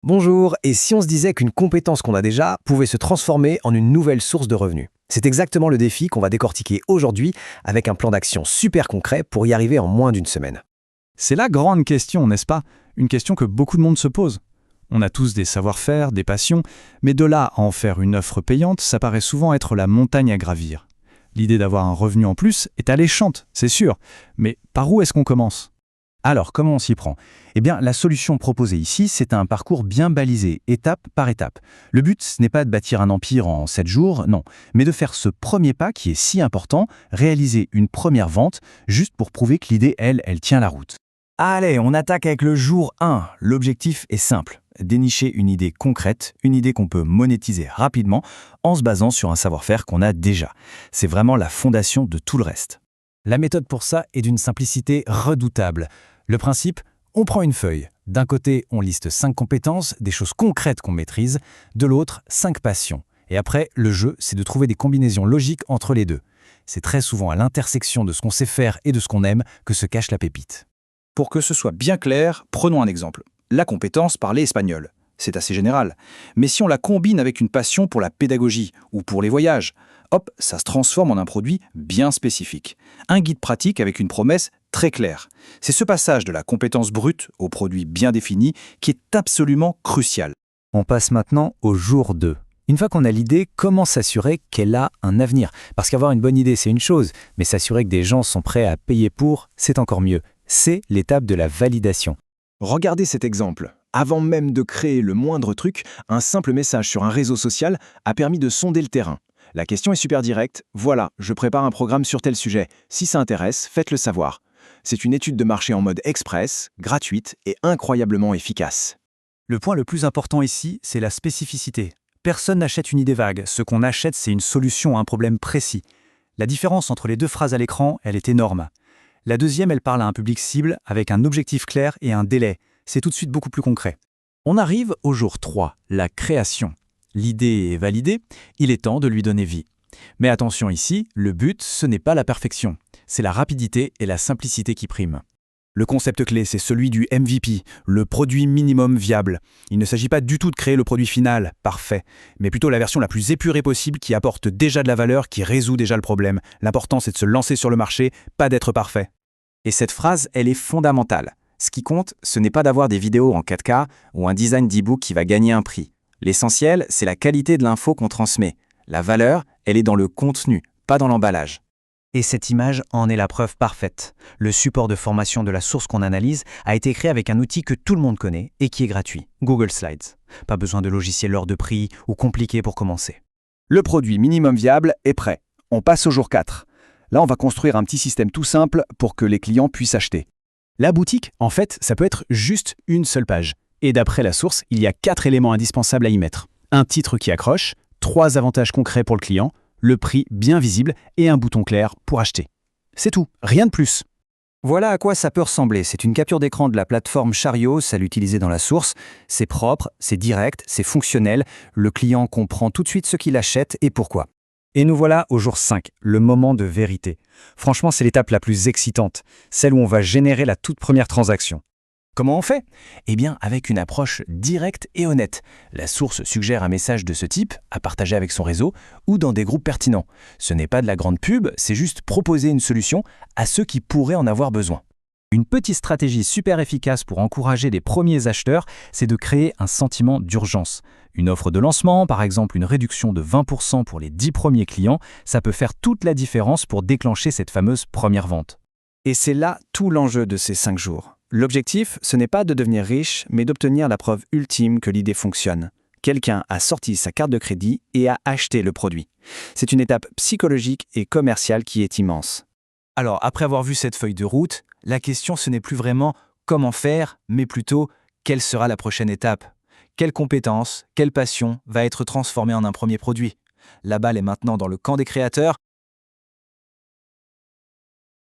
Bonjour, et si on se disait qu'une compétence qu'on a déjà pouvait se transformer en une nouvelle source de revenus? C'est exactement le défi qu'on va décortiquer aujourd'hui avec un plan d'action super concret pour y arriver en moins d'une semaine. C'est la grande question, n'est-ce pas? Une question que beaucoup de monde se pose. On a tous des savoir-faire, des passions, mais de là à en faire une offre payante, ça paraît souvent être la montagne à gravir. L'idée d'avoir un revenu en plus est alléchante, c'est sûr, mais par où est-ce qu'on commence? Alors, comment on s'y prend? Eh bien, la solution proposée ici, c'est un parcours bien balisé, étape par étape. Le but, ce n'est pas de bâtir un empire en 7 jours, non, mais de faire ce premier pas qui est si important, réaliser une première vente, juste pour prouver que l'idée, elle tient la route. Allez, on attaque avec le jour 1. L'objectif est simple, dénicher une idée concrète, une idée qu'on peut monétiser rapidement en se basant sur un savoir-faire qu'on a déjà. C'est vraiment la fondation de tout le reste. La méthode pour ça est d'une simplicité redoutable. Le principe, on prend une feuille. D'un côté, on liste 5 compétences, des choses concrètes qu'on maîtrise. De l'autre, 5 passions. Et après, le jeu, c'est de trouver des combinaisons logiques entre les deux. C'est très souvent à l'intersection de ce qu'on sait faire et de ce qu'on aime que se cache la pépite. Pour que ce soit bien clair, prenons un exemple. La compétence parler espagnol. C'est assez général. Mais si on la combine avec une passion pour la pédagogie ou pour les voyages, hop, ça se transforme en un produit bien spécifique. Un guide pratique avec une promesse très claire. C'est ce passage de la compétence brute au produit bien défini qui est absolument crucial. On passe maintenant au jour 2. Une fois qu'on a l'idée, comment s'assurer qu'elle a un avenir? Parce qu'avoir une bonne idée, c'est une chose, mais s'assurer que des gens sont prêts à payer pour, c'est encore mieux. C'est l'étape de la validation. Regardez cet exemple. Avant même de créer le moindre truc, un simple message sur un réseau social a permis de sonder le terrain. La question est super directe. Voilà, je prépare un programme sur tel sujet. Si ça intéresse, faites-le savoir. C'est une étude de marché en mode express, gratuite et incroyablement efficace. Le point le plus important ici, c'est la spécificité. Personne n'achète une idée vague. Ce qu'on achète, c'est une solution à un problème précis. La différence entre les deux phrases à l'écran, elle est énorme. La deuxième, elle parle à un public cible avec un objectif clair et un délai. C'est tout de suite beaucoup plus concret. On arrive au jour 3, la création. L'idée est validée, il est temps de lui donner vie. Mais attention ici, le but, ce n'est pas la perfection. C'est la rapidité et la simplicité qui priment. Le concept clé, c'est celui du MVP, le produit minimum viable. Il ne s'agit pas du tout de créer le produit final, parfait, mais plutôt la version la plus épurée possible qui apporte déjà de la valeur, qui résout déjà le problème. L'important, c'est de se lancer sur le marché, pas d'être parfait. Et cette phrase, elle est fondamentale. Ce qui compte, ce n'est pas d'avoir des vidéos en 4K ou un design d'e-book qui va gagner un prix. L'essentiel, c'est la qualité de l'info qu'on transmet. La valeur, elle est dans le contenu, pas dans l'emballage. Et cette image en est la preuve parfaite. Le support de formation de la source qu'on analyse a été créé avec un outil que tout le monde connaît et qui est gratuit, Google Slides. Pas besoin de logiciel hors de prix ou compliqué pour commencer. Le produit minimum viable est prêt. On passe au jour 4. Là, on va construire un petit système tout simple pour que les clients puissent acheter. La boutique, en fait, ça peut être juste une seule page. Et d'après la source, il y a 4 éléments indispensables à y mettre. Un titre qui accroche, 3 avantages concrets pour le client, le prix bien visible et un bouton clair pour acheter. C'est tout, rien de plus. Voilà à quoi ça peut ressembler. C'est une capture d'écran de la plateforme Chariot, celle utilisée dans la source. C'est propre, c'est direct, c'est fonctionnel. Le client comprend tout de suite ce qu'il achète et pourquoi. Et nous voilà au jour 5, le moment de vérité. Franchement, c'est l'étape la plus excitante, celle où on va générer la toute première transaction. Comment on fait? Eh bien, avec une approche directe et honnête. La source suggère un message de ce type à partager avec son réseau ou dans des groupes pertinents. Ce n'est pas de la grande pub, c'est juste proposer une solution à ceux qui pourraient en avoir besoin. Une petite stratégie super efficace pour encourager les premiers acheteurs, c'est de créer un sentiment d'urgence. Une offre de lancement, par exemple une réduction de 20% pour les 10 premiers clients, ça peut faire toute la différence pour déclencher cette fameuse première vente. Et c'est là tout l'enjeu de ces 5 jours. L'objectif, ce n'est pas de devenir riche, mais d'obtenir la preuve ultime que l'idée fonctionne. Quelqu'un a sorti sa carte de crédit et a acheté le produit. C'est une étape psychologique et commerciale qui est immense. Alors, après avoir vu cette feuille de route, la question ce n'est plus vraiment comment faire, mais plutôt quelle sera la prochaine étape? Quelle compétence, quelle passion va être transformée en un premier produit? La balle est maintenant dans le camp des créateurs,